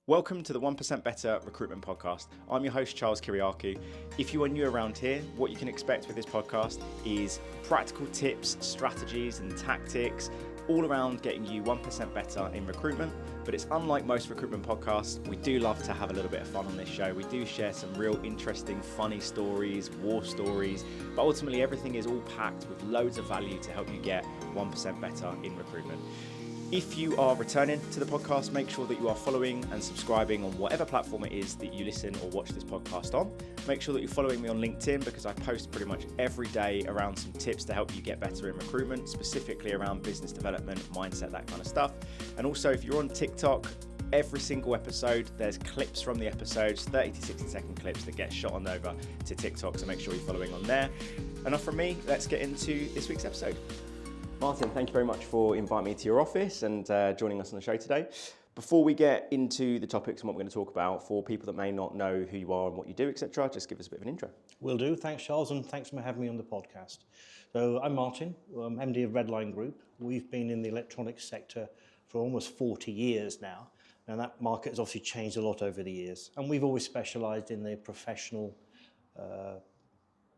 Welcome to the 1% Better Recruitment Podcast. I'm your host, Charles Kiriakou. If you are new around here, what you can expect with this podcast is practical tips, strategies, and tactics all around getting you 1% better in recruitment. But it's unlike most recruitment podcasts. We do love to have a little bit of fun on this show. We do share some real interesting, funny stories, war stories, but ultimately everything is all packed with loads of value to help you get 1% better in recruitment. If you are returning to the podcast, make sure that you are following and subscribing on whatever platform it is that you listen or watch this podcast on. Make sure that you're following me on LinkedIn because I post pretty much every day around some tips to help you get better in recruitment, specifically around business development, mindset, that kind of stuff. And also, if you're on TikTok, every single episode, there's clips from the episodes, 30 to 60 second clips that get shot on over to TikTok. So make sure you're following on there. Enough from me, let's get into this week's episode. Martin, thank you very much for inviting me to your office and joining us on the show today. Before we get into the topics and what we're going to talk about, for people that may not know who you are and what you do, etc., just give us a bit of an intro. Will do. Thanks, Charles, and thanks for having me on the podcast. So I'm Martin, I'm MD of Redline Group. We've been in the electronics sector for almost 40 years now. Now that market has obviously changed a lot over the years, and we've always specialised in the professional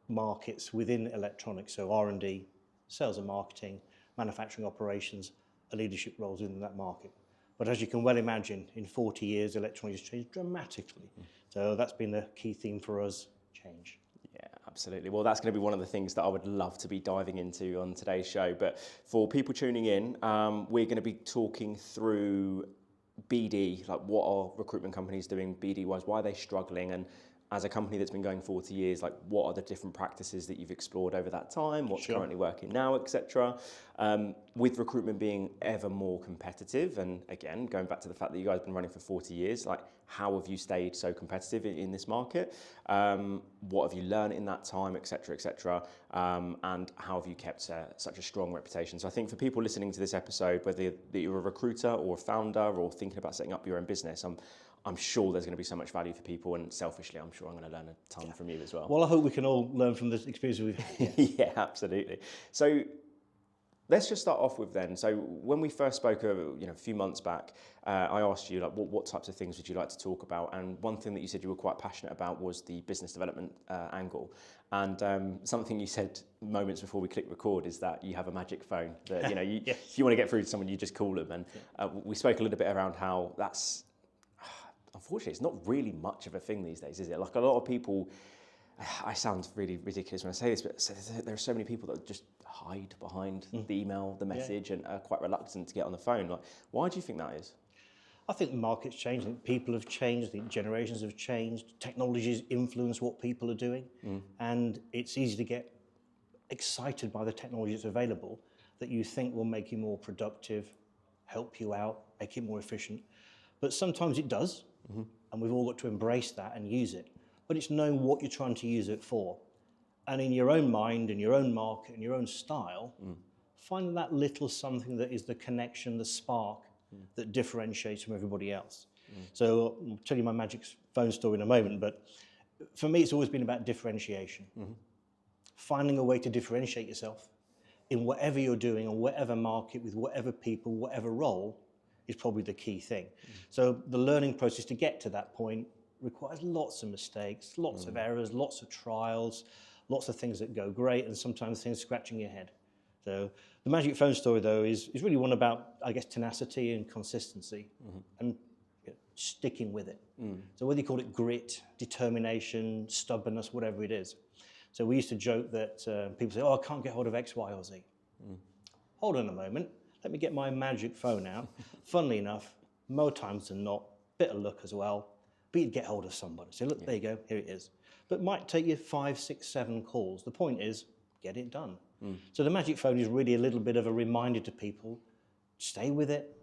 markets within electronics, so R&D, sales and marketing, manufacturing operations, leadership roles within that market. But as you can well imagine, in 40 years, electronics has changed dramatically. So that's been the key theme for us, change. Yeah, absolutely. Well, that's going to be one of the things that I would love to be diving into on today's show. But for people tuning in, we're going to be talking through BD, like what are recruitment companies doing BD-wise, why are they struggling, and as a company that's been going 40 years, like what are the different practices that you've explored over that time, what's currently working now, etc. With recruitment being ever more competitive, and again, going back to the fact that you guys have been running for 40 years, like how have you stayed so competitive in this market? What have you learned in that time, etc., etc., and how have you kept such a strong reputation? So I think for people listening to this episode, whether you're a recruiter or a founder or thinking about setting up your own business, I'm sure there's going to be so much value for people, and selfishly, I'm sure I'm going to learn a ton from you as well. Well, I hope we can all learn from the experience we've had. Yeah, absolutely. So let's just start off with then. So when we first spoke, a few months back, I asked you like, what types of things would you like to talk about? And one thing that you said you were quite passionate about was the business development angle. And something you said moments before we clicked record is that you have a magic phone that if you want to get through to someone, you just call them. And we spoke a little bit around how that's. Unfortunately, it's not really much of a thing these days, is it? Like a lot of people, I sound really ridiculous when I say this, but there are so many people that just hide behind the email, the message, and are quite reluctant to get on the phone. Like, why do you think that is? I think the market's changed, I think people have changed, I think generations have changed, technologies influence what people are doing, and it's easy to get excited by the technology that's available that you think will make you more productive, help you out, make it more efficient. But sometimes it does, and we've all got to embrace that and use it. But it's knowing what you're trying to use it for. And in your own mind, in your own market, in your own style, find that little something that is the connection, the spark that differentiates from everybody else. So I'll tell you my magic phone story in a moment, but for me, it's always been about differentiation. Finding a way to differentiate yourself in whatever you're doing, or whatever market, with whatever people, whatever role, is probably the key thing. So the learning process to get to that point requires lots of mistakes, lots of errors, lots of trials, lots of things that go great, and sometimes things scratching your head. So the magic phone story, though, is really one about, I guess, tenacity and consistency, and sticking with it. So whether you call it grit, determination, stubbornness, whatever it is. So we used to joke that people say, I can't get hold of X, Y, or Z. Hold on a moment. Let me get my magic phone out. Funnily enough, more times than not, bit of luck as well, but you'd get hold of somebody. So look, there you go, here it is. But it might take you 5, 6, 7 calls. The point is, get it done. So the magic phone is really a little bit of a reminder to people, stay with it,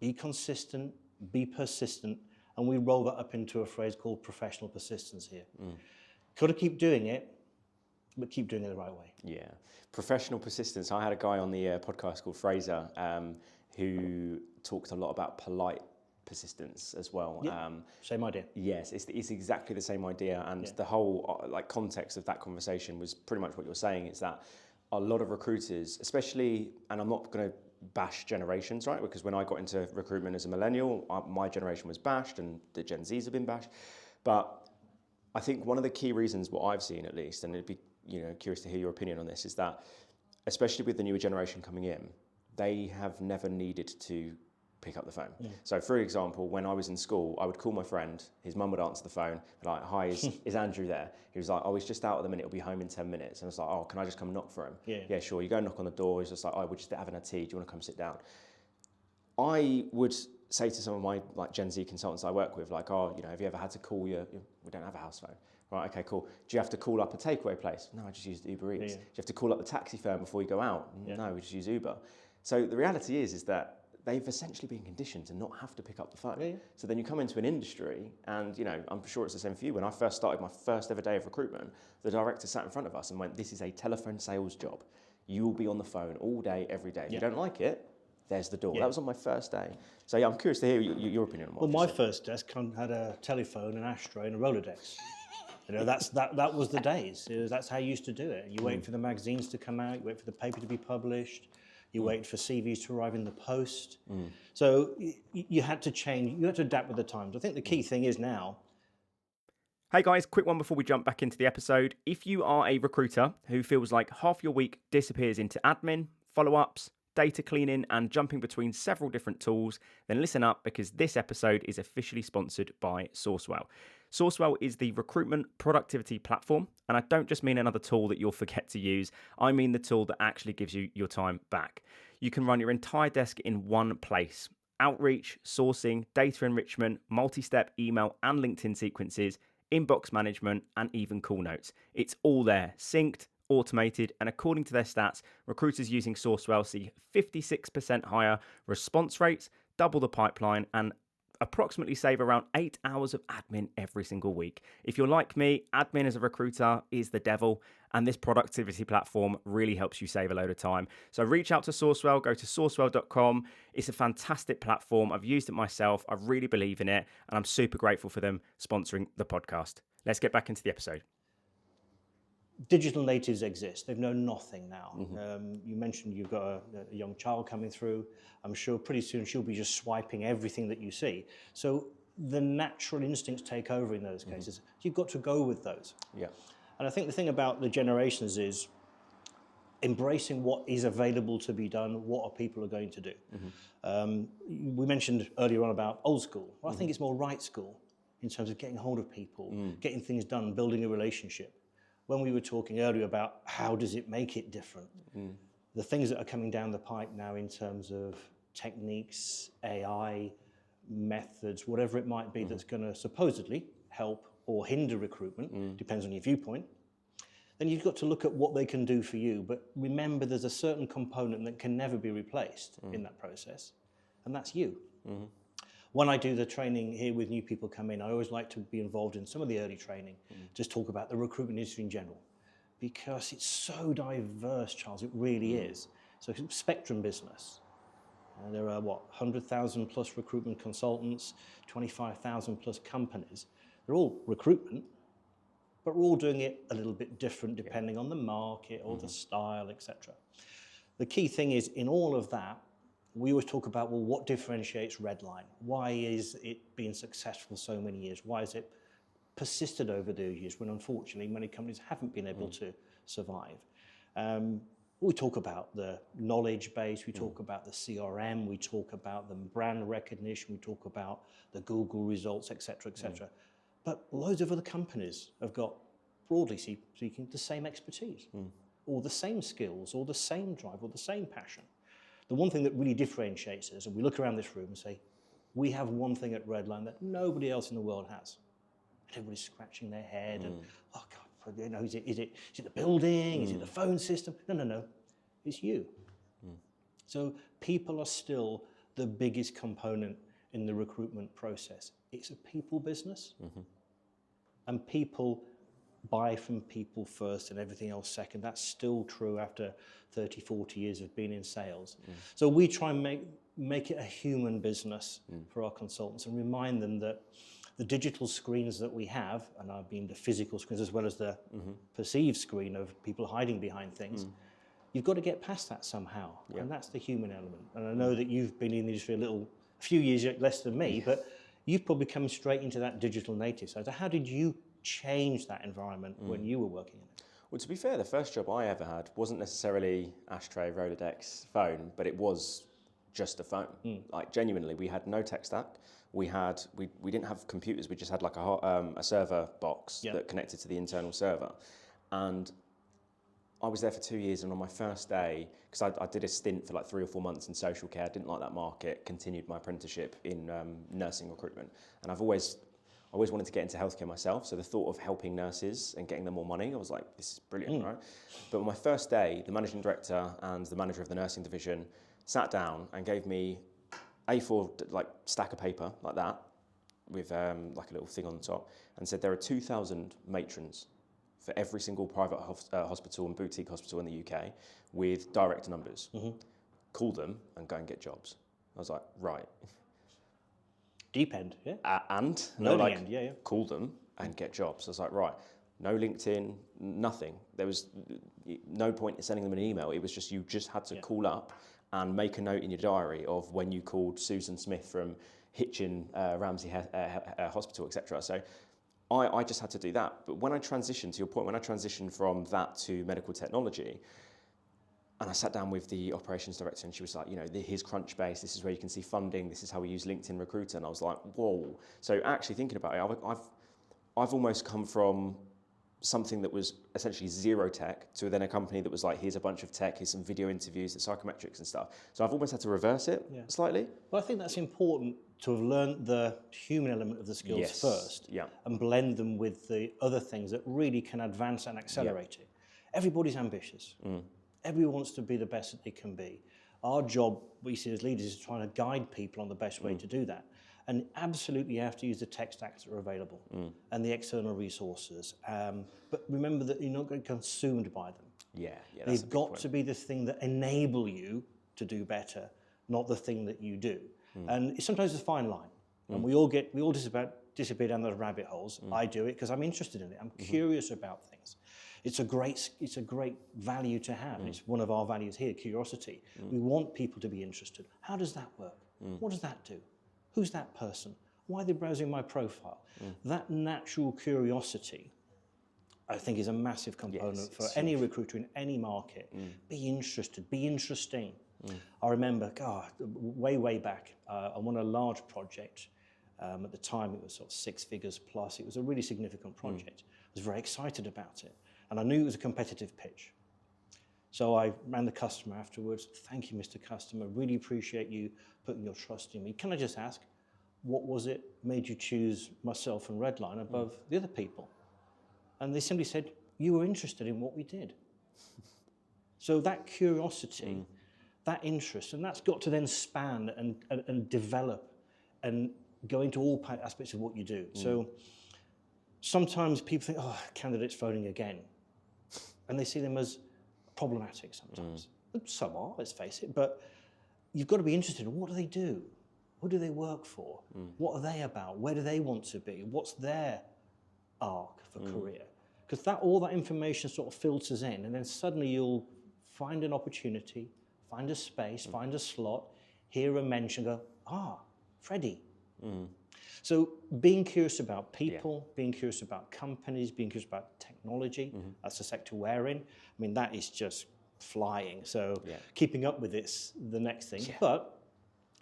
be consistent, be persistent, and we roll that up into a phrase called professional persistence here. Got to keep doing it, but keep doing it the right way. Yeah, professional persistence. I had a guy on the podcast called Fraser who talked a lot about polite persistence as well. Same idea. Yes, it's exactly the same idea, and the whole context of that conversation was pretty much what you're saying. Is that a lot of recruiters, especially, and I'm not going to bash generations, right? Because when I got into recruitment as a millennial, my generation was bashed and the Gen Zs have been bashed. But I think one of the key reasons, what I've seen at least, and it'd be curious to hear your opinion on this, is that especially with the newer generation coming in, they have never needed to pick up the phone. Yeah. So for example, when I was in school, I would call my friend, his mum would answer the phone, like, hi, is Andrew there? He was like, oh, he's just out at the minute, he'll be home in 10 minutes. And I was like, oh, can I just come knock for him? Yeah, sure. You go knock on the door, he's just like, oh, we're just having a tea, do you want to come sit down? I would say to some of my like Gen Z consultants I work with, like, oh, have you ever had to call we don't have a house phone. Right, okay, cool. Do you have to call up a takeaway place? No, I just use Uber Eats. Yeah. Do you have to call up the taxi firm before you go out? Yeah. No, we just use Uber. So the reality is that they've essentially been conditioned to not have to pick up the phone. Yeah. So then you come into an industry and, I'm sure it's the same for you. When I first started my first ever day of recruitment, the director sat in front of us and went, this is a telephone sales job. You will be on the phone all day, every day. If you don't like it, there's the door. That was on my first day. So I'm curious to hear your opinion on what my first desk had a telephone, an ashtray and a Rolodex. That was the days. That's how you used to do it. You wait for the magazines to come out, you wait for the paper to be published, you wait for CVs to arrive in the post. So you had to change, you had to adapt with the times. I think the key thing is now. Hey guys, quick one before we jump back into the episode. If you are a recruiter who feels like half your week disappears into admin, follow-ups, data cleaning and jumping between several different tools, then listen up because this episode is officially sponsored by Sourcewell. Sourcewell is the recruitment productivity platform, and I don't just mean another tool that you'll forget to use, I mean the tool that actually gives you your time back. You can run your entire desk in one place. Outreach, sourcing, data enrichment, multi-step email and LinkedIn sequences, inbox management, and even call notes. It's all there, synced, automated, and according to their stats, recruiters using Sourcewell see 56% higher response rates, double the pipeline, and approximately save around 8 hours of admin every single week. If you're like me, admin as a recruiter is the devil, and this productivity platform really helps you save a load of time. So reach out to Sourcewell, go to sourcewell.com. It's a fantastic platform. I've used it myself. I really believe in it, and I'm super grateful for them sponsoring the podcast. Let's get back into the episode. Digital natives exist. They've known nothing now. You mentioned you've got a young child coming through. I'm sure pretty soon she'll be just swiping everything that you see. So the natural instincts take over in those cases. You've got to go with those. Yeah. And I think the thing about the generations is embracing what is available to be done, what are people are going to do. We mentioned earlier on about old school. Well, I think it's more right school in terms of getting hold of people, getting things done, building a relationship. When we were talking earlier about how does it make it different, the things that are coming down the pipe now in terms of techniques, AI, methods, whatever it might be that's going to supposedly help or hinder recruitment, depends on your viewpoint, then you've got to look at what they can do for you. But remember, there's a certain component that can never be replaced in that process, and that's you. When I do the training here with new people come in, I always like to be involved in some of the early training, just talk about the recruitment industry in general, because it's so diverse, Charles, it really is. So it's a spectrum business. There are, 100,000 plus recruitment consultants, 25,000 plus companies. They're all recruitment, but we're all doing it a little bit different depending on the market or the style, etc. The key thing is in all of that, we always talk about, well, what differentiates Redline? Why is it being successful so many years? Why has it persisted over the years when unfortunately many companies haven't been able to survive? We talk about the knowledge base, we talk about the CRM, we talk about the brand recognition, we talk about the Google results, et cetera, et cetera. But loads of other companies have got, broadly speaking, the same expertise, or the same skills, or the same drive, or the same passion. The one thing that really differentiates us, and we look around this room and say, we have one thing at Redline that nobody else in the world has. And everybody's scratching their head and, oh God, is it the building? Is it the phone system? No, it's you. So people are still the biggest component in the recruitment process. It's a people business, and people buy from people first and everything else second. That's still true after 30, 40 years of being in sales. So we try and make it a human business for our consultants and remind them that the digital screens that we have, and I mean the physical screens as well as the perceived screen of people hiding behind things, you've got to get past that somehow, and that's the human element. And I know that you've been in the industry a few years less than me, but you've probably come straight into that digital native side. So how did you change that environment when you were working in it? Well, to be fair, the first job I ever had wasn't necessarily ashtray, Rolodex, phone, but it was just a phone. Like genuinely, we had no tech stack. We didn't have computers. We just had like a server box that connected to the internal server, and I was there for 2 years. And on my first day, because I did a stint for like 3 or 4 months in social care, didn't like that market, continued my apprenticeship in nursing recruitment, and I always wanted to get into healthcare myself. So the thought of helping nurses and getting them more money, I was like, this is brilliant, right? But on my first day, the managing director and the manager of the nursing division sat down and gave me A4 like stack of paper like that with like a little thing on the top, and said there are 2,000 matrons for every single private hospital and boutique hospital in the UK with direct numbers. Call them and go and get jobs. I was like, right. Deep end, yeah. And Loading like, end, yeah. call them and get jobs. I was like, right. No LinkedIn, nothing. There was no point in sending them an email. It was just, you just had to call up and make a note in your diary of when you called Susan Smith from Hitchin Ramsey Hospital, etc. So I just had to do that. But when I transitioned, to your point, when I transitioned from that to medical technology, and I sat down with the operations director, and she was like, here's Crunchbase, this is where you can see funding, this is how we use LinkedIn Recruiter. And I was like, whoa. So actually thinking about it, I've almost come from something that was essentially zero tech to then a company that was like, here's a bunch of tech, here's some video interviews, the psychometrics and stuff. So I've almost had to reverse it slightly. Well, I think that's important to have learned the human element of the skills first and blend them with the other things that really can advance and accelerate it. Everybody's ambitious. Everyone wants to be the best that they can be. Our job, we see as leaders, is trying to guide people on the best way to do that. And absolutely you have to use the tech stacks that are available and the external resources. But remember that you're not going to get consumed by them. They've got to be the thing that enable you to do better, not the thing that you do. And it's sometimes a fine line. And we all disappear down those rabbit holes. I do it because I'm interested in it. I'm curious about things. It's a great value to have. It's one of our values here, curiosity. We want people to be interested. How does that work? What does that do? Who's that person? Why are they browsing my profile? That natural curiosity, I think, is a massive component for any recruiter in any market. Be interested, be interesting. I remember, way back, I won a large project. At the time, it was sort of 6 figures plus. It was a really significant project. I was very excited about it. And I knew it was a competitive pitch. So I ran the customer afterwards. Thank you, Mr. Customer. Really appreciate you putting your trust in me. Can I just ask, what was it made you choose myself and Redline above the other people? And they simply said, you were interested in what we did. So that curiosity, that interest, and that's got to then span and develop and go into all aspects of what you do. So sometimes people think, candidate's phoning again. And they see them as problematic sometimes. Some are, let's face it, but you've got to be interested in what do they do? Who do they work for? What are they about? Where do they want to be? What's their arc for career? Because all that information sort of filters in, and then suddenly you'll find an opportunity, find a space, find a slot, hear a mention, go, Freddie. So being curious about people, being curious about companies, being curious about technology, that's the sector we're in. I mean, that is just flying. So keeping up with it's the next thing. But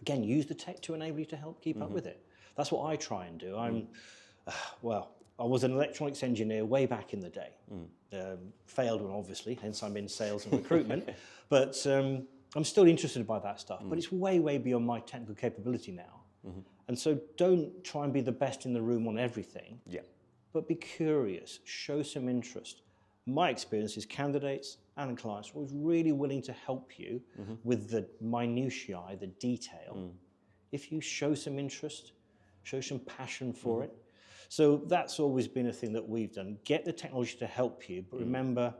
again, use the tech to enable you to help keep up with it. That's what I try and do. I was an electronics engineer way back in the day. Failed one, obviously, hence I'm in sales and recruitment. But I'm still interested by that stuff. But it's way, way beyond my technical capability now. And so don't try and be the best in the room on everything, but be curious, show some interest. My experience is candidates and clients are always really willing to help you with the minutiae, the detail. If you show some interest, show some passion for it. So that's always been a thing that we've done. Get the technology to help you, but remember,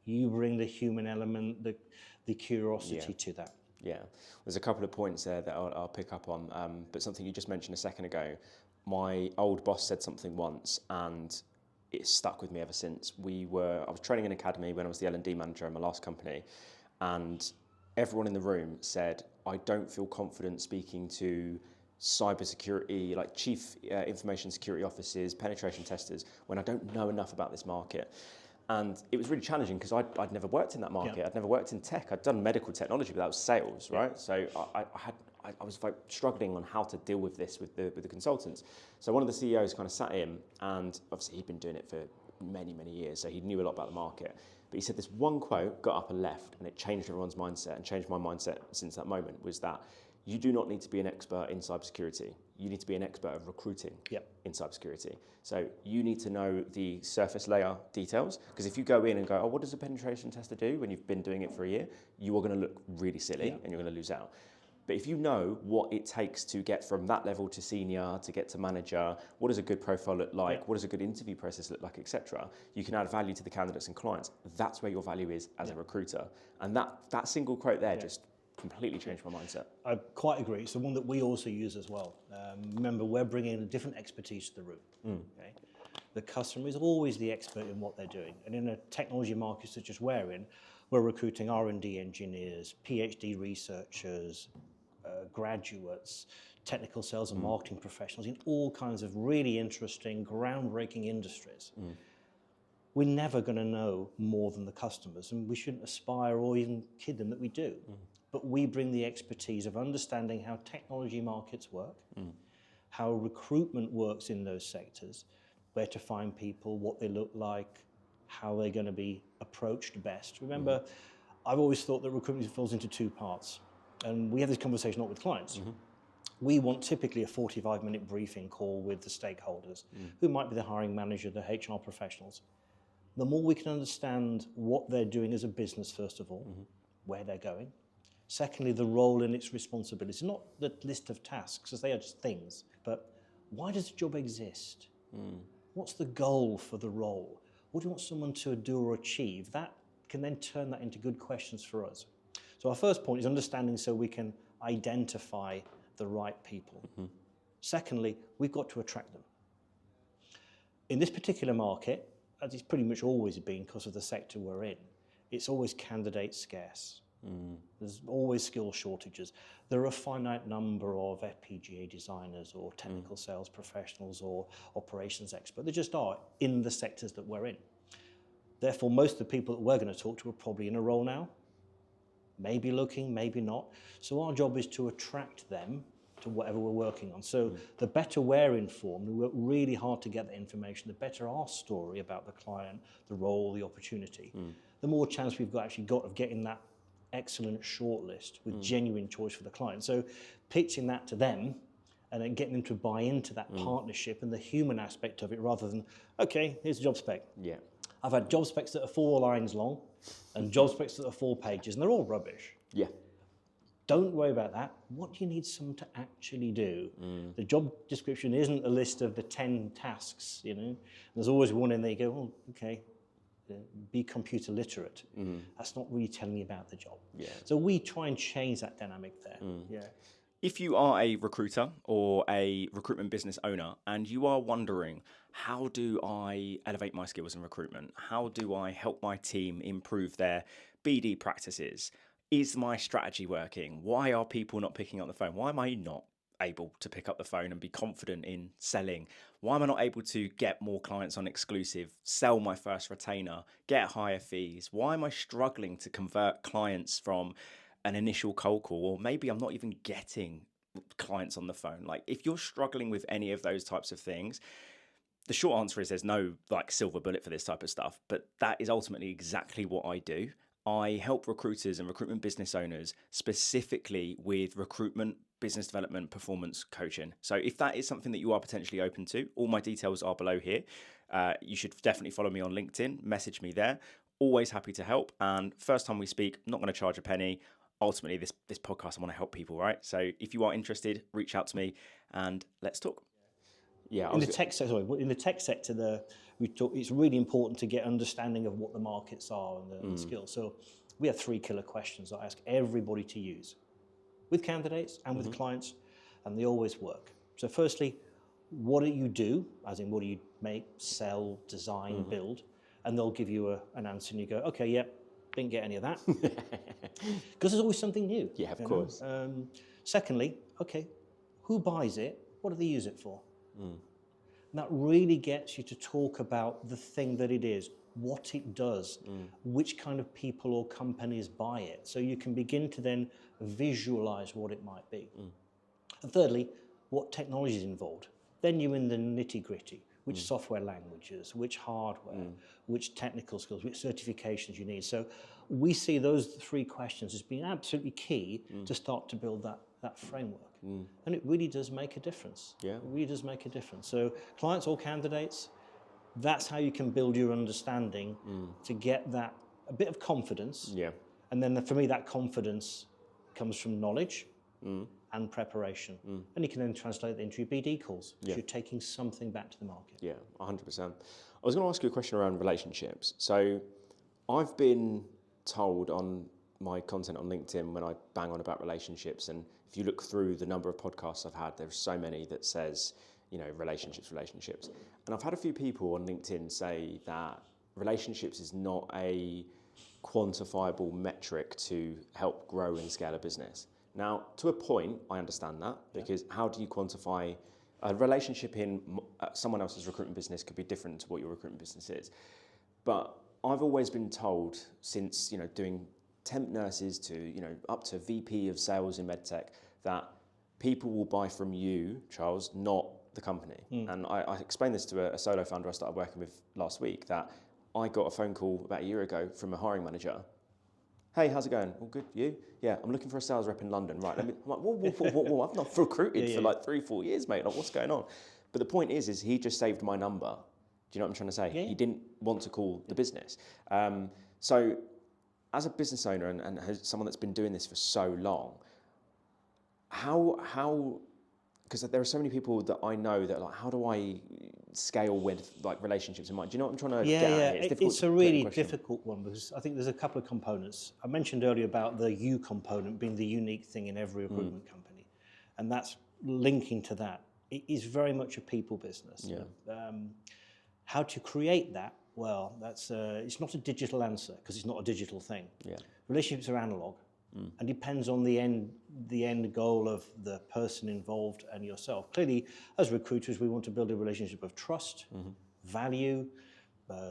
you bring the human element, the curiosity to that. There's a couple of points there that I'll pick up on, but something you just mentioned a second ago. My old boss said something once, and it's stuck with me ever since. I was training in an academy when I was the L&D manager in my last company, and everyone in the room said, I don't feel confident speaking to cybersecurity, like chief information security officers, penetration testers, when I don't know enough about this market. And it was really challenging because I'd never worked in that market. Yeah. I'd never worked in tech. I'd done medical technology, but that was sales, right? So I was like struggling on how to deal with this with the consultants. So one of the CEOs kind of sat in, and obviously he'd been doing it for many, many years, so he knew a lot about the market. But he said this one quote, got up and left, and it changed everyone's mindset, and changed my mindset since that moment, was that you do not need to be an expert in cybersecurity. You need to be an expert of recruiting in cybersecurity. So you need to know the surface layer details, because if you go in and go, oh, what does a penetration tester do when you've been doing it for a year? You are going to look really silly and you're going to lose out. But if you know what it takes to get from that level to senior, to get to manager, what does a good profile look like, what does a good interview process look like, etc., you can add value to the candidates and clients. That's where your value is as a recruiter. And that single quote there just completely changed my mindset. I quite agree. It's the one that we also use as well. Remember, we're bringing a different expertise to the room. Okay? The customer is always the expert in what they're doing. And in a technology market such as we're in, we're recruiting R&D engineers, PhD researchers, graduates, technical sales and marketing professionals in all kinds of really interesting, groundbreaking industries. We're never going to know more than the customers, and we shouldn't aspire or even kid them that we do. But we bring the expertise of understanding how technology markets work, how recruitment works in those sectors, where to find people, what they look like, how they're going to be approached best. Remember, I've always thought that recruitment falls into two parts. And we have this conversation not with clients. We want typically a 45-minute briefing call with the stakeholders, who might be the hiring manager, the HR professionals. The more we can understand what they're doing as a business, first of all, where they're going. Secondly, the role and its responsibilities, not the list of tasks, as they are just things, but why does the job exist? What's the goal for the role? What do you want someone to do or achieve? That can then turn that into good questions for us. So our first point is understanding so we can identify the right people. Secondly, we've got to attract them. In this particular market, as it's pretty much always been because of the sector we're in, it's always candidate scarce. There's always skill shortages. There are a finite number of FPGA designers or technical sales professionals or operations experts. There just are in the sectors that we're in. Therefore, most of the people that we're going to talk to are probably in a role now, maybe looking, maybe not. So our job is to attract them to whatever we're working on. So the better we're informed, we work really hard to get that information, the better our story about the client, the role, the opportunity, the more chance we've actually got of getting that excellent shortlist with genuine choice for the client. So pitching that to them and then getting them to buy into that partnership and the human aspect of it rather than, okay, here's a job spec. I've had job specs that are 4 lines long and job specs that are 4 pages, and they're all rubbish. Don't worry about that. What do you need someone to actually do? The job description isn't a list of the 10 tasks, you know. There's always one in there you go, oh, okay, be computer literate. That's not really telling me about the job. So we try and change that dynamic there. If you are a recruiter or a recruitment business owner and you are wondering, how do I elevate my skills in recruitment? How do I help my team improve their BD practices? Is my strategy working? Why are people not picking up the phone? Why am I not able to pick up the phone and be confident in selling? Why am I not able to get more clients on exclusive, sell my first retainer, get higher fees? Why am I struggling to convert clients from an initial cold call, or maybe I'm not even getting clients on the phone? Like, if you're struggling with any of those types of things, the short answer is there's no like silver bullet for this type of stuff, but that is ultimately exactly what I do. I help recruiters and recruitment business owners specifically with recruitment, business development, performance coaching. So if that is something that you are potentially open to, all my details are below here. You should definitely follow me on LinkedIn, message me there. Always happy to help. And first time we speak, I'm not going to charge a penny. Ultimately, this podcast, I want to help people, right? So if you are interested, reach out to me and let's talk. In the tech sector, it's really important to get understanding of what the markets are and the skills. So we have 3 killer questions that I ask everybody to use with candidates and with clients, and they always work. So firstly, what do you do? As in, what do you make, sell, design, build? And they'll give you an answer and you go, okay, yep, Didn't get any of that. Because there's always something new. Yeah, of course. Secondly, okay, who buys it? What do they use it for? And that really gets you to talk about the thing that it is, what it does, which kind of people or companies buy it. So you can begin to then visualize what it might be. And thirdly, what technology is involved. Then you're in the nitty gritty. Which software languages, which hardware, which technical skills, which certifications you need. So we see those 3 questions as being absolutely key to start to build that framework. And it really does make a difference. Yeah. It really does make a difference. So clients or candidates, that's how you can build your understanding to get that a bit of confidence. Yeah. And then for me, that confidence comes from knowledge and preparation. And you can then translate that into your BD calls. Yeah. You're taking something back to the market. Yeah, 100%. I was going to ask you a question around relationships. So I've been told on my content on LinkedIn when I bang on about relationships, and if you look through the number of podcasts I've had, there's so many that says, relationships. And I've had a few people on LinkedIn say that relationships is not a quantifiable metric to help grow and scale a business. Now, to a point, I understand that, because how do you quantify a relationship in someone else's recruitment business could be different to what your recruitment business is. But I've always been told since, doing temp nurses to, up to VP of sales in medtech, that people will buy from you, Charles, not the company. And I explained this to a solo founder I started working with last week, that I got a phone call about a year ago from a hiring manager. Hey, how's it going? All good, you? Yeah, I'm looking for a sales rep in London. Right, I'm like, whoa, I've not recruited for like 3-4 years, mate. Like, what's going on? But the point is he just saved my number. Do you know what I'm trying to say? Yeah. He didn't want to call the business. So as a business owner and as someone that's been doing this for so long, how because there are so many people that I know that how do I scale with relationships in mind? Do you know what I'm trying to get at here? It's a really difficult one, because I think there's a couple of components. I mentioned earlier about the you component being the unique thing in every recruitment company, and that's linking to that. It is very much a people business. Yeah. How to create that? Well, that's it's not a digital answer, because it's not a digital thing. Yeah. Relationships are analog. And depends on the end goal of the person involved and yourself. Clearly, as recruiters, we want to build a relationship of trust, value,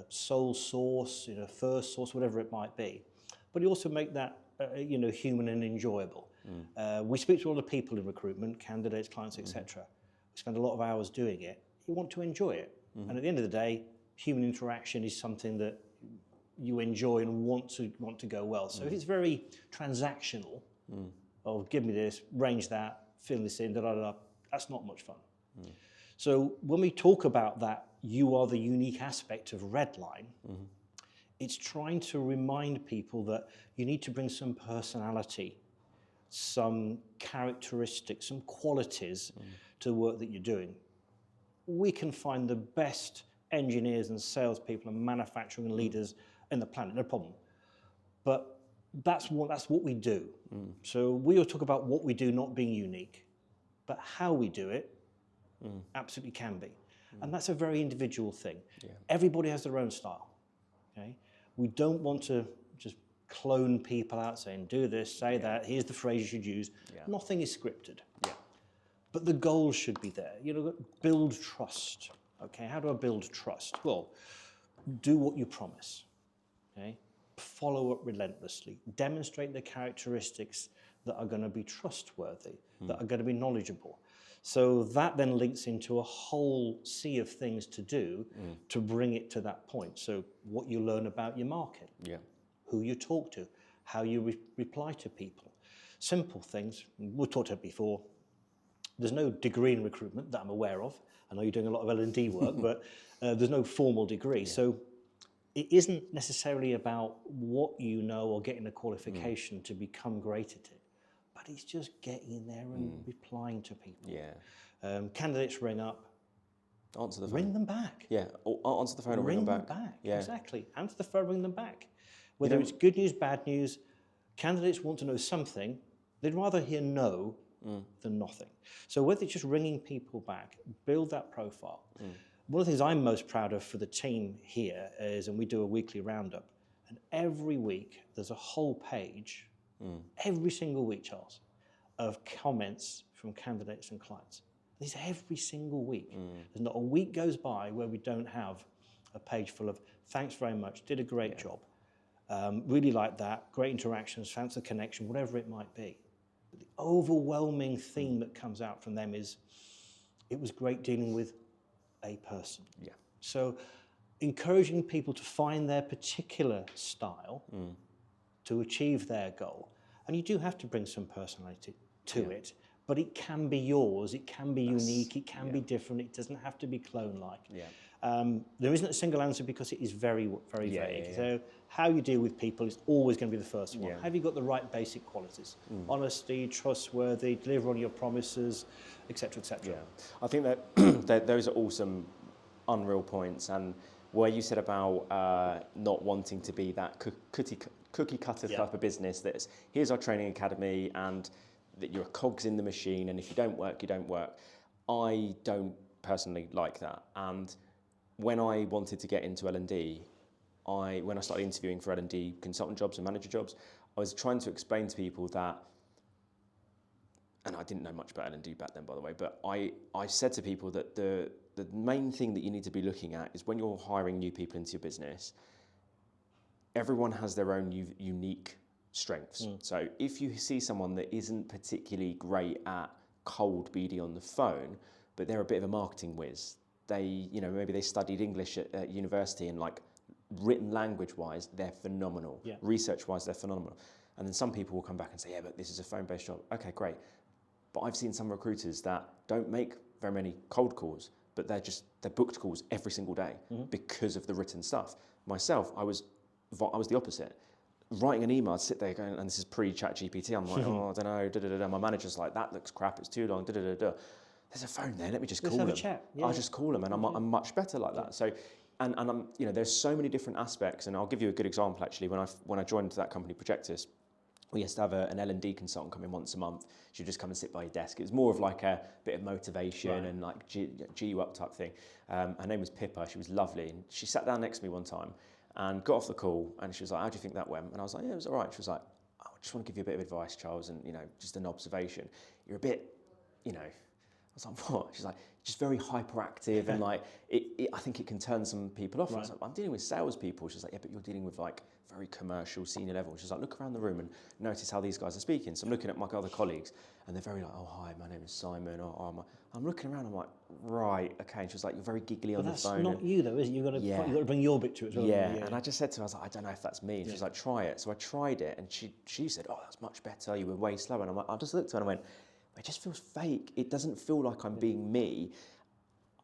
sole source, first source, whatever it might be. But you also make that human and enjoyable. We speak to a lot of people in recruitment, candidates, clients, etc. We spend a lot of hours doing it. You want to enjoy it, and at the end of the day, human interaction is something that you enjoy and want to go well. So if it's very transactional, give me this, range that, fill this in, that's not much fun. So when we talk about that, you are the unique aspect of Redline, it's trying to remind people that you need to bring some personality, some characteristics, some qualities to the work that you're doing. We can find the best engineers and salespeople and manufacturing leaders in the planet, no problem. But that's what we do. So we all talk about what we do not being unique, but how we do it absolutely can be. And that's a very individual thing. Yeah. Everybody has their own style. Okay? We don't want to just clone people out saying, do this, say that, here's the phrase you should use. Yeah. Nothing is scripted. Yeah. But the goals should be there. Build trust. Okay, how do I build trust? Well, do what you promise. Okay? Follow up relentlessly. Demonstrate the characteristics that are going to be trustworthy, that are going to be knowledgeable. So that then links into a whole sea of things to do to bring it to that point. So what you learn about your market, who you talk to, how you reply to people. Simple things. We've talked about before. There's no degree in recruitment that I'm aware of. I know you're doing a lot of L&D work, but there's no formal degree. So it isn't necessarily about what you know or getting a qualification to become great at it, but it's just getting in there and replying to people. Yeah. Candidates ring up. Answer the phone. Ring them back. Yeah, or answer the phone or ring them back. Yeah. Exactly. Answer the phone, ring them back. Whether it's good news, bad news, candidates want to know something. They'd rather hear no than nothing. So whether it's just ringing people back, build that profile. One of the things I'm most proud of for the team here is, and we do a weekly roundup, And every week, there's a whole page, every single week, Charles, of comments from candidates and clients. This every single week. There's not a week goes by where we don't have a page full of thanks very much, did a great job, really like that, great interactions, thanks for the connection, whatever it might be. But the overwhelming theme that comes out from them is, it was great dealing with a person. Yeah. So encouraging people to find their particular style to achieve their goal. And you do have to bring some personality to it, but it can be yours, it can be unique, it can be different, it doesn't have to be clone-like. There isn't a single answer because it is very, very vague. So how you deal with people is always going to be the first one. Have you got the right basic qualities? Honesty, trustworthy, deliver on your promises, etc., etc. I think that those are all some unreal points. And where you said about not wanting to be that cookie cutter type of business, that's here's our training academy and that you're cogs in the machine, and if you don't work, you don't work. I don't personally like that. And when I wanted to get into L&D, when I started interviewing for L&D consultant jobs and manager jobs, I was trying to explain to people that, and I didn't know much about L&D back then, by the way, but I said to people that the main thing that you need to be looking at is when you're hiring new people into your business, everyone has their own unique strengths. So if you see someone that isn't particularly great at cold BD on the phone, but they're a bit of a marketing whiz, maybe they studied English at university, and like written language wise, they're phenomenal. Research wise, they're phenomenal. And then some people will come back and say, yeah, but this is a phone-based job. Okay, great. But I've seen some recruiters that don't make very many cold calls, but they're booked calls every single day because of the written stuff. Myself, I was the opposite. Writing an email, I'd sit there going, and this is pre-chat GPT, I'm like, oh, I don't know, My manager's like, that looks crap, it's too long, There's a phone there, let me just call them. Let's have a chat. I'll just call them, and I'm much better like that. So, and I'm, there's so many different aspects, and I'll give you a good example actually. When I joined that company, Projectus, we used to have an L&D consultant come in once a month. She'd just come and sit by your desk. It was more of like a bit of motivation and like G you up type thing. Her name was Pippa. She was lovely, and she sat down next to me one time and got off the call, and she was like, how do you think that went? And I was like, yeah, it was all right. She was like, I just want to give you a bit of advice, Charles, and just an observation. You're a bit, I was like, what? She's like, just very hyperactive, and like, I think it can turn some people off. I was like, I'm dealing with salespeople. She's like, yeah, but you're dealing with like very commercial, senior level. She's like, look around the room and notice how these guys are speaking. So I'm looking at my other colleagues, and they're very like, oh, hi, my name is Simon. I'm looking around, I'm like, right, okay. And she was like, you're very giggly on the phone. That's not you though, is it? You've got to bring your bit to it as well. Yeah, and I just said to her, I was like, I don't know if that's me. And she's like, try it. So I tried it, and she said, oh, that's much better. You were way slower. And I just looked at her and I went, it just feels fake. It doesn't feel like I'm being me.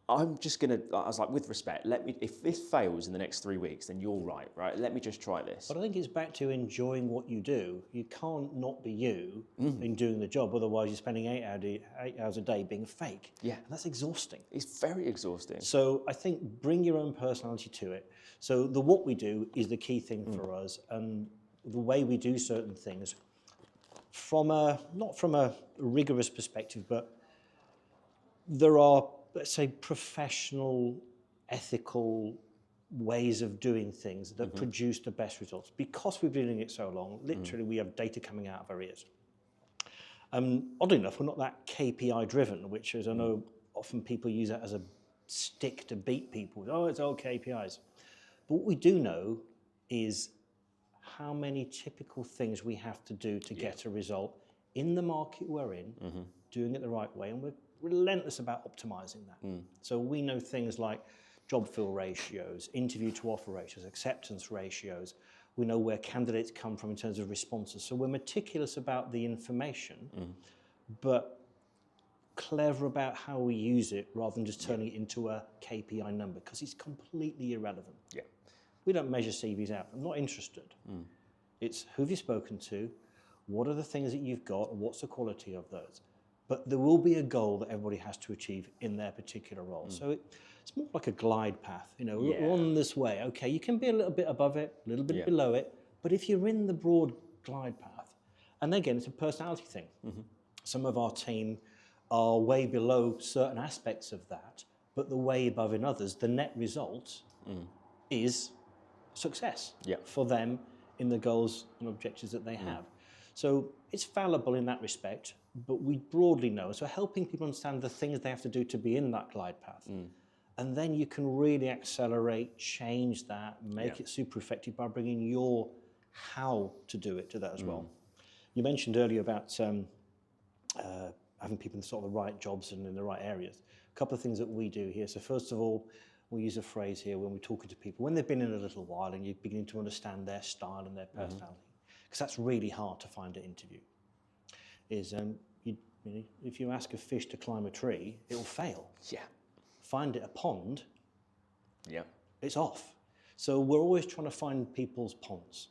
I'm just gonna, I was like, with respect, if this fails in the next 3 weeks, then you're right? Let me just try this. But I think it's back to enjoying what you do. You can't not be you in doing the job, otherwise you're spending 8 hours a day being fake. Yeah. And that's exhausting. It's very exhausting. So I think bring your own personality to it. So what we do is the key thing for us, and the way we do certain things, not from a rigorous perspective, but there are, let's say, professional, ethical ways of doing things that produce the best results. Because we've been doing it so long, literally we have data coming out of our ears. Oddly enough, we're not that KPI driven, which is, I know often people use that as a stick to beat people. Oh, it's all KPIs. But what we do know is how many typical things we have to do to get a result in the market we're in, doing it the right way, and we're relentless about optimizing that. So we know things like job fill ratios, interview to offer ratios, acceptance ratios. We know where candidates come from in terms of responses. So we're meticulous about the information, but clever about how we use it rather than just turning it into a KPI number, because it's completely irrelevant. Yeah. We don't measure CVs out. I'm not interested. It's who have you spoken to, what are the things that you've got, and what's the quality of those. But there will be a goal that everybody has to achieve in their particular role. So it's more like a glide path. We're on this way. Okay, you can be a little bit above it, a little bit below it, but if you're in the broad glide path, and again, it's a personality thing. Some of our team are way below certain aspects of that, but the way above in others, the net result is success Yeah. for them in the goals and objectives that they have. So it's fallible in that respect, but we broadly know. So helping people understand the things they have to do to be in that glide path. And then you can really accelerate, change that, make it super effective by bringing your how to do it to that as well. You mentioned earlier about having people in sort of the right jobs and in the right areas. A couple of things that we do here. So first of all, we use a phrase here when we're talking to people, when they've been in a little while and you're beginning to understand their style and their personality, because that's really hard to find at interview, is if you ask a fish to climb a tree, it will fail. Yeah. Find it a pond, Yeah. it's off. So we're always trying to find people's ponds.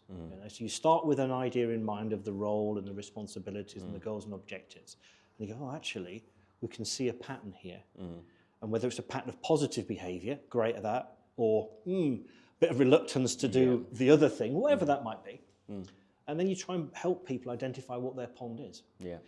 So you start with an idea in mind of the role and the responsibilities and the goals and objectives. And you go, oh, actually, we can see a pattern here. And whether it's a pattern of positive behavior, great at that, or bit of reluctance to do the other thing, whatever that might be. And then you try and help people identify what their pond is. Yeah.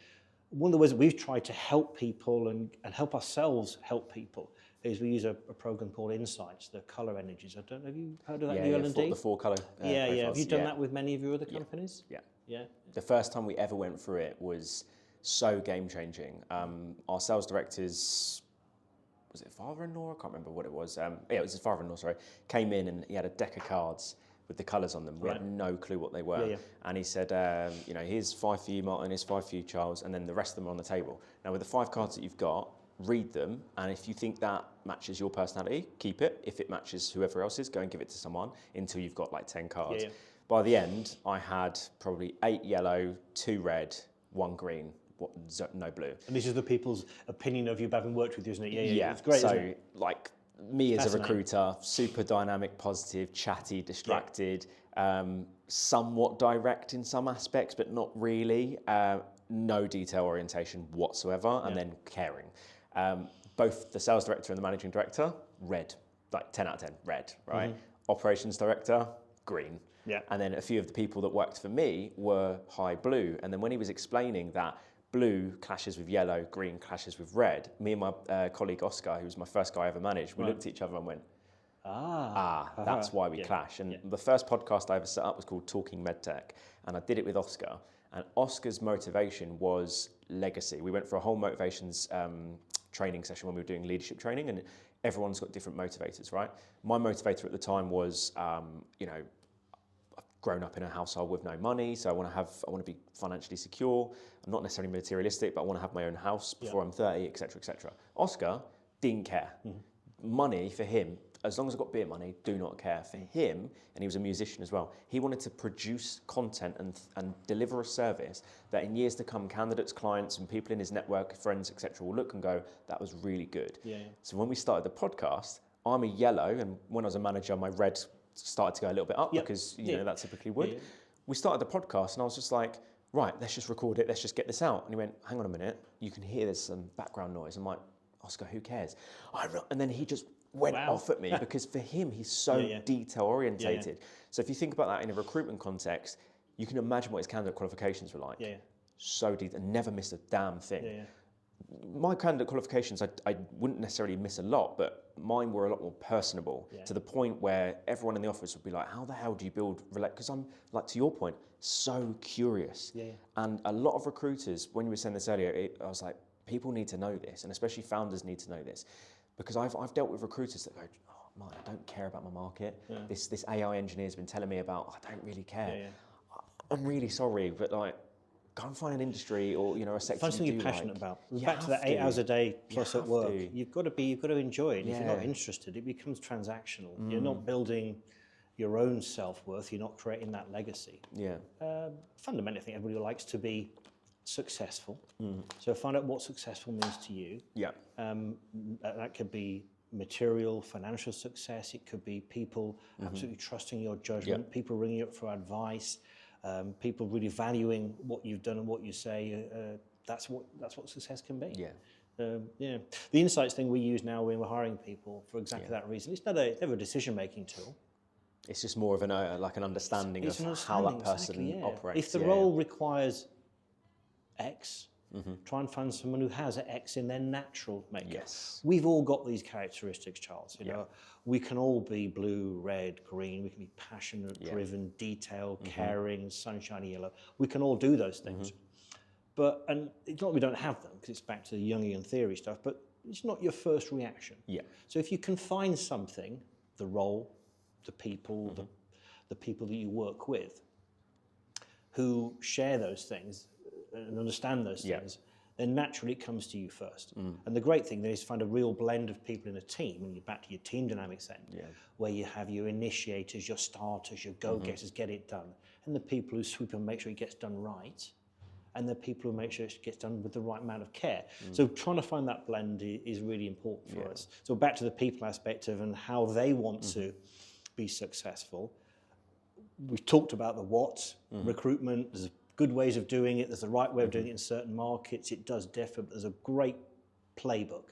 One of the ways that we've tried to help people and help ourselves help people is we use a program called Insights, the colour energies. I don't know, have you heard of that in L&D? The four colour Yeah. Have you done that with many of your other companies? Yeah. Yeah. The first time we ever went through it was so game changing. Our sales directors, was it father-in-law? I can't remember what it was. It was his father-in-law, sorry. Came in and he had a deck of cards with the colours on them. We had no clue what they were. And he said, here's 5 for you, Martin, here's 5 for you, Charles, and then the rest of them are on the table. Now, with the 5 cards that you've got, read them, and if you think that matches your personality, keep it. If it matches whoever else's, go and give it to someone until you've got like 10 cards. By the end, I had probably 8 yellow, 2 red, 1 green, no blue. And this is the people's opinion of you having worked with you, isn't it? Yeah. It's great, so, isn't it? like, me as a recruiter, super dynamic, positive, chatty, distracted, somewhat direct in some aspects, but not really. No detail orientation whatsoever, and then caring. Both the sales director and the managing director, red, like 10 out of 10, red, right? Operations director, green. Yeah. And then a few of the people that worked for me were high blue. And then when he was explaining that blue clashes with yellow, green clashes with red, me and my colleague Oscar, who was my first guy I ever managed, we looked at each other and went, that's why we clash. And the first podcast I ever set up was called Talking MedTech, and I did it with Oscar. And Oscar's motivation was legacy. We went for a whole motivations training session when we were doing leadership training, and everyone's got different motivators, right? My motivator at the time was, I've grown up in a household with no money, so I want to be financially secure. I'm not necessarily materialistic, but I want to have my own house before I'm 30, etc., etc. Oscar didn't care. Money for him, as long as I got beer money, do not care. For him, and he was a musician as well, he wanted to produce content and deliver a service that in years to come, candidates, clients, and people in his network, friends, etc., will look and go, that was really good. So when we started the podcast, I'm a yellow, and when I was a manager, my red started to go a little bit up because that typically would. We started the podcast, and I was just like, right, let's just record it, let's just get this out. And he went, hang on a minute, you can hear there's some background noise. I'm like, Oscar, who cares? And then he just went off at me because for him, he's so detail orientated. So if you think about that in a recruitment context, you can imagine what his candidate qualifications were like. So detailed, never missed a damn thing. My candidate qualifications, I wouldn't necessarily miss a lot, but mine were a lot more personable to the point where everyone in the office would be like, how the hell do you build because I'm, like, to your point, so curious. And a lot of recruiters, when you were saying this earlier, I was like, people need to know this, and especially founders need to know this, because I've dealt with recruiters that go, oh, Martin, I don't care about my market. This AI engineer's been telling me about, I don't really care. I'm really sorry, but like, go and find an industry or a sector. Find something you're passionate about. Back to that 8 hours a day plus at work. You've got to enjoy it. If you're not interested, it becomes transactional. You're not building your own self-worth. You're not creating that legacy. Fundamentally, I think everybody likes to be successful. So find out what successful means to you. That could be material, financial success. It could be people absolutely trusting your judgment, people ringing you up for advice, people really valuing what you've done and what you say. That's what success can be. The insights thing we use now when we're hiring people for exactly that reason. It's never a decision-making tool. It's just more of an understanding of how that person operates. If the role requires X, Try and find someone who has an X in their natural makeup. Yes. We've all got these characteristics, Charles. You know, we can all be blue, red, green. We can be passionate, driven, detailed, caring, sunshiny yellow. We can all do those things. And it's not that we don't have them, because it's back to the Jungian theory stuff, but it's not your first reaction. Yeah. So if you can find something, the role, the people, the people that you work with, who share those things and understand those things, then naturally it comes to you first. And the great thing then is to find a real blend of people in a team, and you're back to your team dynamics then, where you have your initiators, your starters, your go-getters, get it done, and the people who sweep and make sure it gets done right, and the people who make sure it gets done with the right amount of care. So trying to find that blend is really important for us. So back to the people aspect of and how they want to be successful. We've talked about the what, recruitment, there's good ways of doing it, there's the right way of doing it in certain markets, it does differ, but there's a great playbook.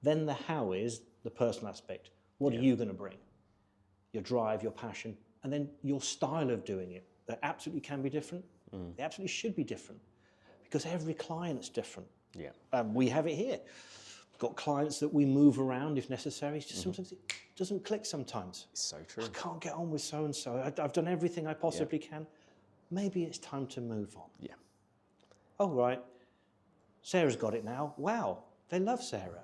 Then the how is the personal aspect. What are you going to bring? Your drive, your passion, and then your style of doing it. They absolutely can be different. They absolutely should be different, because every client's different. We have it here. We've got clients that we move around if necessary. It's just sometimes it doesn't click sometimes. It's so true. I can't get on with so-and-so. I've done everything I possibly can. Maybe it's time to move on. Oh, right. Sarah's got it now. Wow, they love Sarah.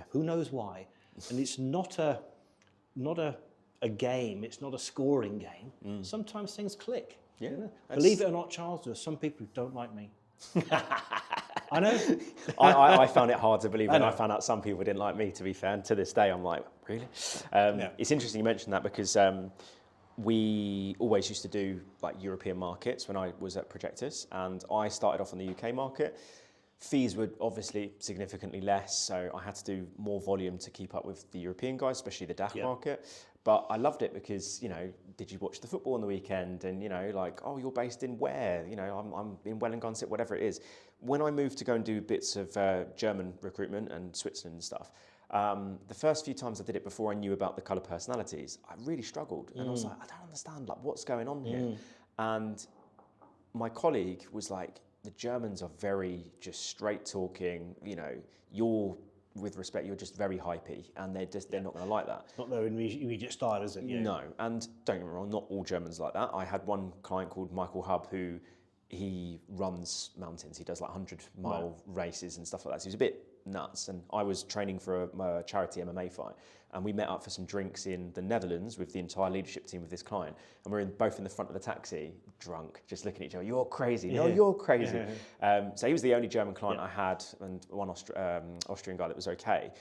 Who knows why? And it's not a game. It's not a scoring game. Sometimes things click. You know? Believe it or not, Charles, there are some people who don't like me. I know. I found it hard to believe when I found out some people didn't like me, to be fair. And to this day, I'm like, really? It's interesting you mentioned that, because we always used to do like European markets when I was at Projectus, and I started off on the UK market. Fees were obviously significantly less, so I had to do more volume to keep up with the European guys, especially the DACH market. But I loved it because, you know, did you watch the football on the weekend? And, you know, like, oh, you're based in where? You know, I'm in Wellingunsit, whatever it is. When I moved to go and do bits of German recruitment and Switzerland and stuff, the first few times I did it before I knew about the colour personalities, I really struggled. And I was like, I don't understand, like, what's going on here? And my colleague was like, the Germans are very just straight talking, you know, you're, with respect, you're just very hypey, and they're not going to like that. It's not their immediate style, is it? No, and don't get me wrong, not all Germans like that. I had one client called Michael Hub who he runs mountains. He does like 100-mile races and stuff like that. So he's a bit nuts. And I was training for a charity MMA fight, and we met up for some drinks in the Netherlands with the entire leadership team of this client. And we're both in the front of the taxi, drunk, just looking at each other. You're crazy. No, you're crazy. So he was the only German client I had, and one Austrian guy that was okay.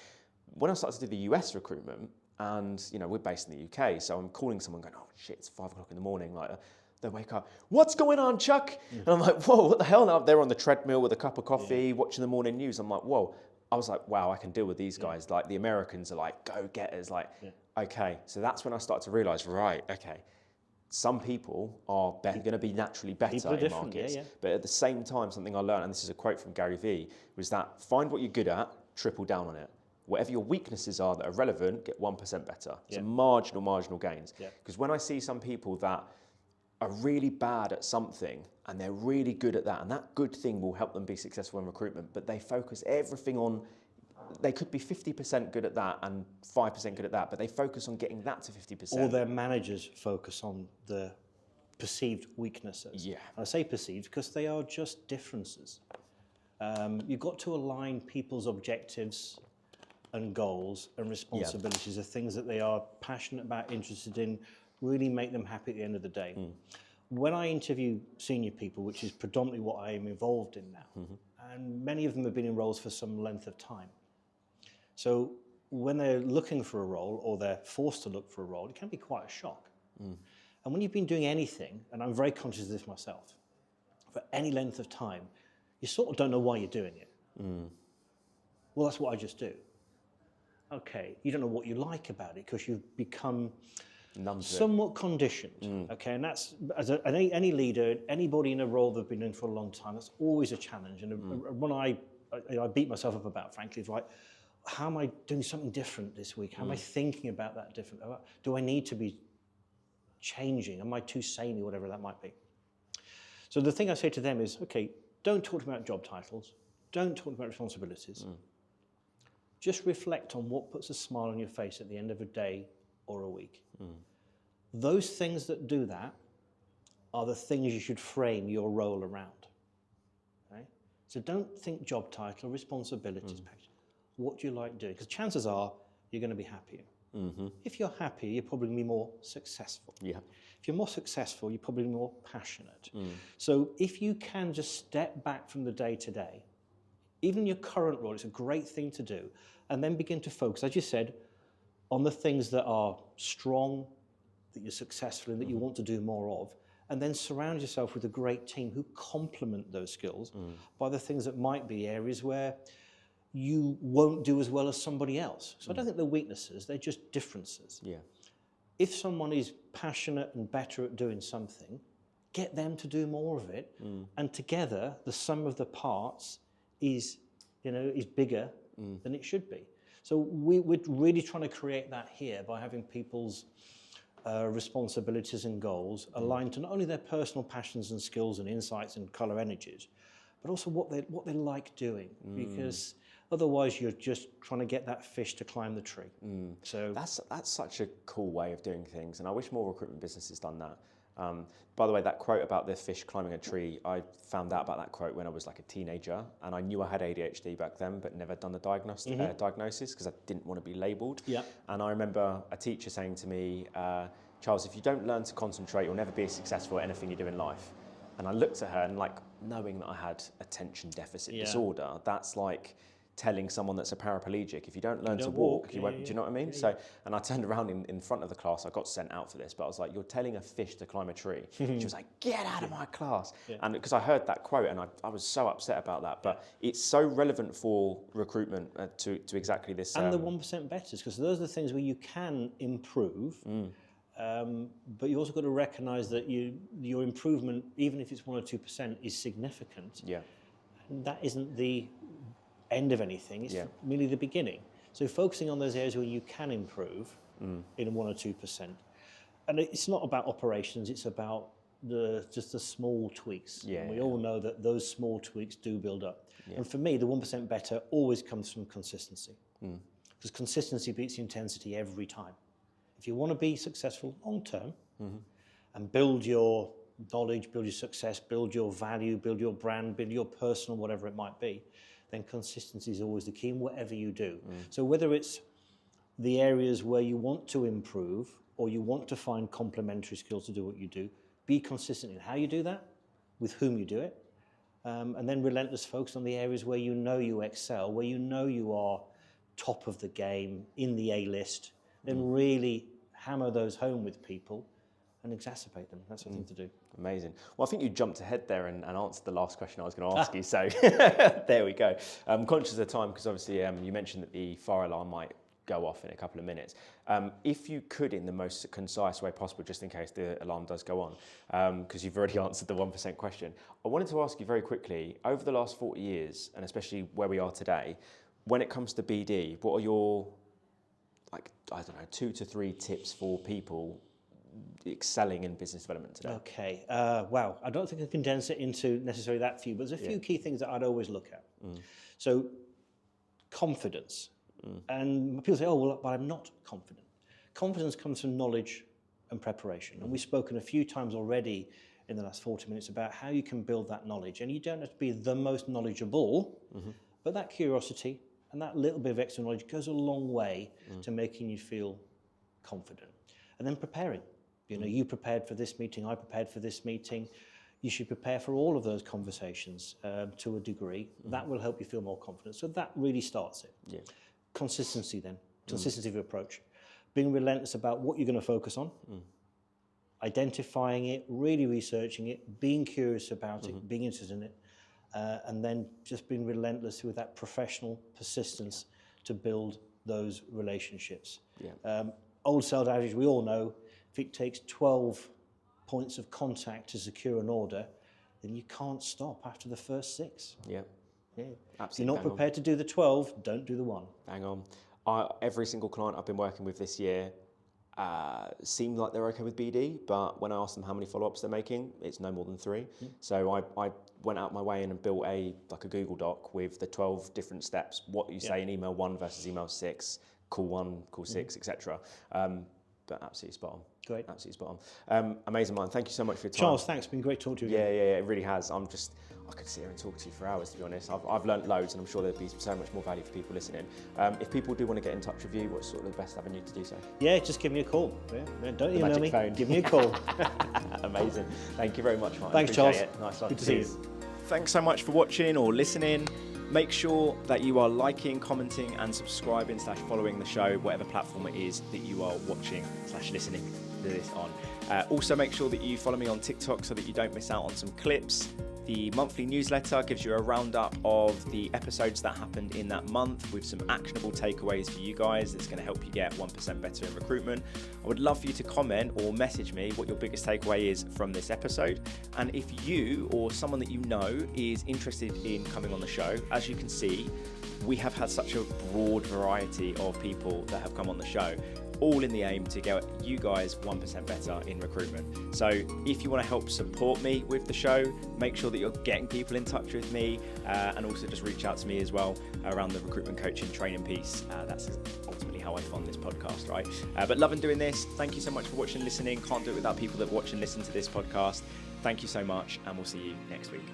When I started to do the US recruitment, and you know we're based in the UK, so I'm calling someone going, oh shit, it's 5 o'clock in the morning, like. They wake up, what's going on, Chuck? And I'm like, whoa, what the hell? Now they're on the treadmill with a cup of coffee, watching the morning news. I'm like, whoa. I was like, wow, I can deal with these guys. Like the Americans are like go-getters. Like, okay. So that's when I started to realize, right, okay, some people are going to be naturally better in markets. But at the same time, something I learned, and this is a quote from Gary Vee, was that find what you're good at, triple down on it. Whatever your weaknesses are that are relevant, get 1% better. So marginal gains. Because when I see some people that are really bad at something and they're really good at that, and that good thing will help them be successful in recruitment, but they focus everything on, they could be 50% good at that and 5% good at that, but they focus on getting that to 50%. Or their managers focus on the perceived weaknesses. I say perceived because they are just differences. You've got to align people's objectives and goals and responsibilities of things that they are passionate about, interested in, really make them happy at the end of the day. When I interview senior people, which is predominantly what I am involved in now, and many of them have been in roles for some length of time. So when they're looking for a role or they're forced to look for a role, it can be quite a shock. And when you've been doing anything, and I'm very conscious of this myself, for any length of time, you sort of don't know why you're doing it. Well, that's what I just do. Okay, you don't know what you like about it because you've become somewhat conditioned, okay, and that's, as any leader, anybody in a role they've been in for a long time, that's always a challenge. And when I beat myself up about, frankly, is like, how am I doing something different this week? How am I thinking about that different? Do I need to be changing? Am I too samey, whatever that might be? So the thing I say to them is, okay, don't talk about job titles. don't talk about responsibilities. Just reflect on what puts a smile on your face at the end of a day or a week. Those things that do that are the things you should frame your role around. Okay? So don't think job title, responsibilities. What do you like doing? Because chances are you're going to be happier. If you're happy, you're probably going to be more successful. Yeah. If you're more successful, you're probably more passionate. So if you can just step back from the day-to-day, even your current role, it's a great thing to do, and then begin to focus, as you said, on the things that are strong, that you're successful in, that you want to do more of, and then surround yourself with a great team who complement those skills by the things that might be areas where you won't do as well as somebody else. So I don't think they're weaknesses, they're just differences. Yeah. If someone is passionate and better at doing something, get them to do more of it, and together the sum of the parts is bigger than it should be. So we're really trying to create that here by having people's responsibilities and goals aligned to not only their personal passions and skills and insights and colour energies, but also what they like doing. Because otherwise you're just trying to get that fish to climb the tree. So that's such a cool way of doing things, and I wish more recruitment businesses done that. By the way, that quote about the fish climbing a tree, I found out about that quote when I was like a teenager, and I knew I had ADHD back then, but never done the diagnosis because I didn't want to be labelled. Yeah. And I remember a teacher saying to me, Charles, if you don't learn to concentrate, you'll never be successful at anything you do in life. And I looked at her and like knowing that I had attention deficit disorder, that's like telling someone that's a paraplegic, if you don't learn to walk, you won't, do you know what I mean? And I turned around in front of the class, I got sent out for this, but I was like, you're telling a fish to climb a tree. She was like, get out of my class. And because I heard that quote and I was so upset about that, but it's so relevant for recruitment to exactly this. And the 1% betters, because those are the things where you can improve, but you also got to recognise that your improvement, even if it's 1 or 2%, is significant. Yeah. And that isn't the end of anything, it's merely the beginning. So focusing on those areas where you can improve in 1 or 2%. And it's not about operations, it's about just the small tweaks. And we all know that those small tweaks do build up. And for me, the 1% better always comes from consistency. Because consistency beats the intensity every time. If you want to be successful long term and build your knowledge, build your success, build your value, build your brand, build your personal, whatever it might be, then consistency is always the key in whatever you do. So whether it's the areas where you want to improve or you want to find complementary skills to do what you do, be consistent in how you do that, with whom you do it, and then relentless focus on the areas where you know you excel, where you know you are top of the game, in the A-list, then really hammer those home with people and exacerbate them. That's the thing to do. Amazing. Well, I think you jumped ahead there and answered the last question I was going to ask you. So there we go. I'm conscious of time because obviously you mentioned that the fire alarm might go off in a couple of minutes. If you could, in the most concise way possible, just in case the alarm does go on, because you've already answered the 1% question, I wanted to ask you very quickly, over the last 40 years, and especially where we are today, when it comes to BD, what are your, 2 to 3 tips for people excelling in business development today? Okay, wow. I don't think I can condense it into necessarily that few, but there's a few key things that I'd always look at. So, confidence. And people say, oh, well, but I'm not confident. Confidence comes from knowledge and preparation. And we've spoken a few times already in the last 40 minutes about how you can build that knowledge. And you don't have to be the most knowledgeable, but that curiosity and that little bit of extra knowledge goes a long way to making you feel confident. And then preparing. You know, you prepared for this meeting, I prepared for this meeting. You should prepare for all of those conversations to a degree. That will help you feel more confident. So that really starts it. Yeah. Consistency then, consistency of approach. Being relentless about what you're going to focus on, identifying it, really researching it, being curious about it, being interested in it, and then just being relentless with that professional persistence to build those relationships. Yeah. Old sales adage, we all know, if it takes 12 points of contact to secure an order, then you can't stop after the first 6. Yeah. Yeah. Absolutely. If you're not prepared to do the 12, don't do the 1. Bang on. Every single client I've been working with this year, seem like they're okay with BD, but when I ask them how many follow-ups they're making, it's no more than 3. So I went out my way in and built a Google Doc with the 12 different steps, what you say in email 1 versus email 6, call 1, call 6, etc. But absolutely spot on. Great. Absolutely spot on. Amazing, man. Thank you so much for your time. Charles, thanks. It's been great talking to you. Yeah, it really has. I could sit here and talk to you for hours, to be honest. I've learnt loads, and I'm sure there'll be so much more value for people listening. If people do want to get in touch with you, what's sort of the best avenue to do so? Yeah, just give me a call. Yeah, don't email me. Phone. Give me a call. Amazing. Thank you very much, Martin. Thanks, Charles. It. Nice one. Good to see you. Thanks so much for watching or listening. Make sure that you are liking, commenting and subscribing / following the show, whatever platform it is that you are watching / listening to this on. Also make sure that you follow me on TikTok so that you don't miss out on some clips. The monthly newsletter gives you a roundup of the episodes that happened in that month with some actionable takeaways for you guys. It's going to help you get 1% better in recruitment. I would love for you to comment or message me what your biggest takeaway is from this episode. And if you or someone that you know is interested in coming on the show, as you can see, we have had such a broad variety of people that have come on the show, all in the aim to get you guys 1% better in recruitment. So if you want to help support me with the show, make sure that you're getting people in touch with me, and also just reach out to me as well around the recruitment coaching training piece. That's ultimately how I fund this podcast, right? But loving doing this. Thank you so much for watching and listening. Can't do it without people that watch and listen to this podcast. Thank you so much, and we'll see you next week.